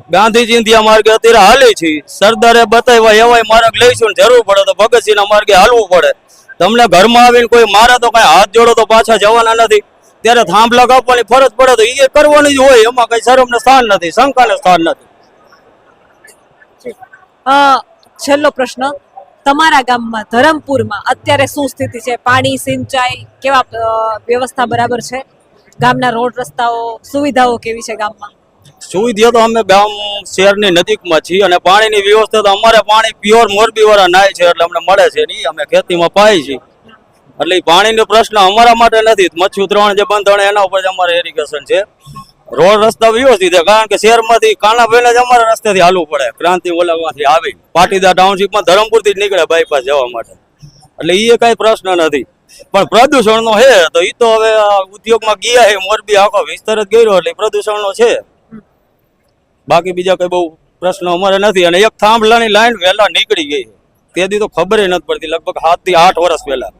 Gandhiji India માર્ગે અત્યારે હાલે છે, સરદારે બતાવ્યા એવાય માર્ગ લઈશું, જરૂર પડે તો ભગતસિંહના માર્ગે હાલવું પડે. તમને ઘરમાં આવીને કોઈ મારે તો કઈ હાથ જોડો તો પાછા જવાના નથી, ત્યારે થાંભલા કાપવાની ફરજ પડે તો એ કરવાની જ હોય, એમાં કઈ શરમને સ્થાન નથી, શંકાને સ્થાન નથી. છેલ્લો પ્રશ્ન, તમારા ગામમાં ધરમપુરમાં અત્યારે શું સ્થિતિ છે? પાણી, સિંચાઈ કેવા વ્યવસ્થા બરાબર છે? ગામના રોડ રસ્તાઓ સુવિધાઓ કેવી છે ગામમાં? સુવિધા તો અમે ગામ શહેરની નજીકમાં છીએ અને પાણીની વ્યવસ્થા તો અમારે પાણી પ્યોર મોરબી વાળા નાય છે એટલે અમને મળે છે નહીં, અમે ખેતીમાં પાઈ છીએ એટલે પાણીનો પ્રશ્ન અમારા માટે નથી. મચ્છુ 3 જે બંધાણે એના ઉપર જ અમારે ઇરિગેશન છે. રોડ રસ્તા વ્યવસ્થિત છે, કારણ કે શહેરમાંથી કાના પહેલા જ અમારા રસ્તેથી હાલવું પડે. ક્રાંતિ ઓલામાંથી આવી પાટીદાર ટાઉનશીપમાં ધરમપુરથી જ નીકળે બાયપાસ જવા માટે, એટલે એ કઈ પ્રશ્ન નથી. પણ પ્રદૂષણનો છે તો એ તો હવે ઉદ્યોગમાં ગયા છે, મોરબી આખો વિસ્તાર જ ગયો એટલે પ્રદૂષણનો છે, બાકી બીજા કઈ બહુ પ્રશ્ન અમારે નથી. અને એક થાંભલાની લાઈન વહેલા નીકળી ગઈ, તેથી તો ખબર નથી પડતી. લગભગ 7 થી 8 વર્ષ પહેલા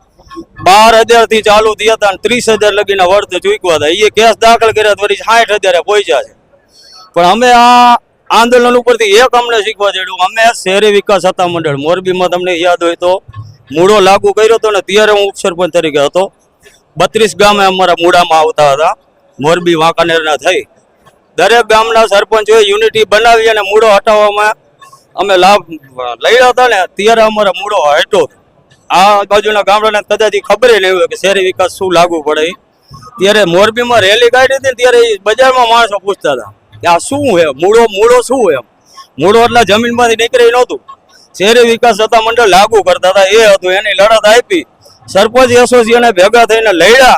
12,000 થી ચાલુ થયા હતા અને 30,000 લગીના વર્ત ચૂક્યા હતા. એ કેસ દાખલ કર્યા વળી 60,000 પહોંચ્યા છે. પણ અમે આ આંદોલન ઉપરથી એક અમને શીખવા જેડ્યું. અમે શહેરી વિકાસ સત્તા મંડળ મોરબીમાં તમને યાદ હોય તો મૂળો લાગુ કર્યો હતો ને, ત્યારે હું ઉપસરપંચ તરીકે હતો. 32 ગામે અમારા મૂળામાં આવતા હતા, મોરબી વાંકાનેરના થઈ. દરેક ગામના સરપંચોએ યુનિટી બનાવી અને મૂળો હટાવવામાં અમે લાભ લઈ હતા ને, ત્યારે અમારો મૂળો હટ્યો. આ બાજુના ગામડાને કદાચ ખબર નહીં હોય કે શહેરી વિકાસ શું લાગુ પડે. ત્યારે મોરબીમાં રેલી કાઢી હતી, ત્યારે બજારમાં માણસો પૂછતા હતા કે આ શું છે, મૂળો શું એમ. મૂળો એટલે જમીનમાંથી નીકળી નહોતું, શહેરી વિકાસ સત્તા મંડળ લાગુ કરતા હતા એ હતું. એની લડત આપી, સરપંચ એસોસિએશને ભેગા થઈને લડ્યા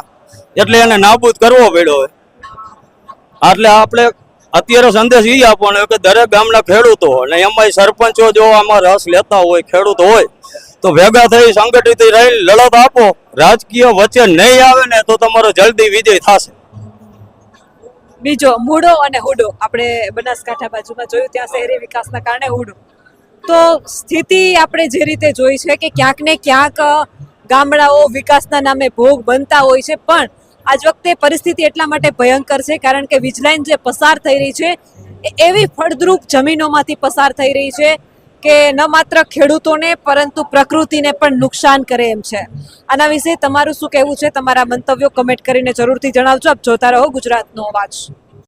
એટલે એને નાબૂદ કરવો પડ્યો. એટલે આપણે અત્યારે સંદેશ એ આપવાનો કે દરેક ગામના ખેડૂતો અને એમાં સરપંચો જો આમાં રસ લેતા હોય, ખેડૂતો હોય તો ભેગા થઈ સંગઠિત રહી લડત આપો. રાજકીય વચ્ચે નહીં આવે ને તો તમારો જલ્દી વિજય થશે. બીજો મૂળો અને હુડો, આપણે બનાસકાંઠા બાજુમાં જોયું ત્યાં શહેરી વિકાસના કારણે હુડો. તો સ્થિતિ આપણે જે રીતે જોઈ છે કે ક્યાંક ને ક્યાંક ગામડાઓ વિકાસના નામે ભોગ બનતા હોય છે, પણ આજ વખતે પરિસ્થિતિ એટલા માટે ભયંકર છે કારણ કે વીજલાઈન જે પસાર થઈ રહી છે એવી ફળદ્રુપ જમીનોમાંથી પસાર થઈ રહી છે કે ન માત્ર ખેડૂતોને પરંતુ પ્રકૃતિને પણ નુકસાન કરે એમ છે. આના વિશે તમારું શું કહેવું છે? તમારા મંતવ્યો કમેન્ટ કરીને જરૂરથી જણાવજો. આપ જોતા રહો ગુજરાતનો અવાજ.